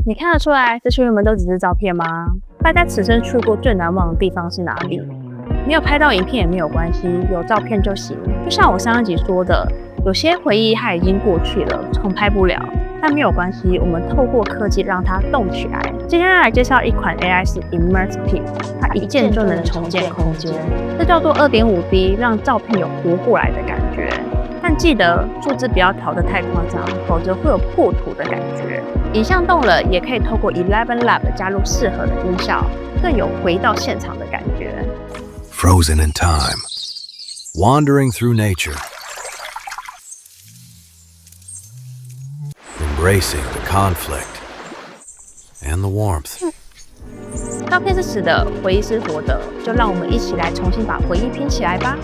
你看得出来这些原本都只是照片吗？大家此生去过最难忘的地方是哪里？没有拍到影片也没有关系，有照片就行。就像我上一集说的，有些回忆它已经过去了，重拍不了，但没有关系，我们透过科技让它动起来。今天要来介绍一款 AI 是 Immersive， 它一键就能重建空间，这叫做 2.5D， 让照片有活过来的感觉。但记得数字不要调得太夸张，否则会有破图的感觉。影像动了，也可以透过 ElevenLab 加入适合的音效，更有回到现场的感觉。Frozen in time, wandering through nature, embracing the conflict and the warmth. 照片是死的，回忆是活的，就让我们一起来重新把回忆拼起来吧。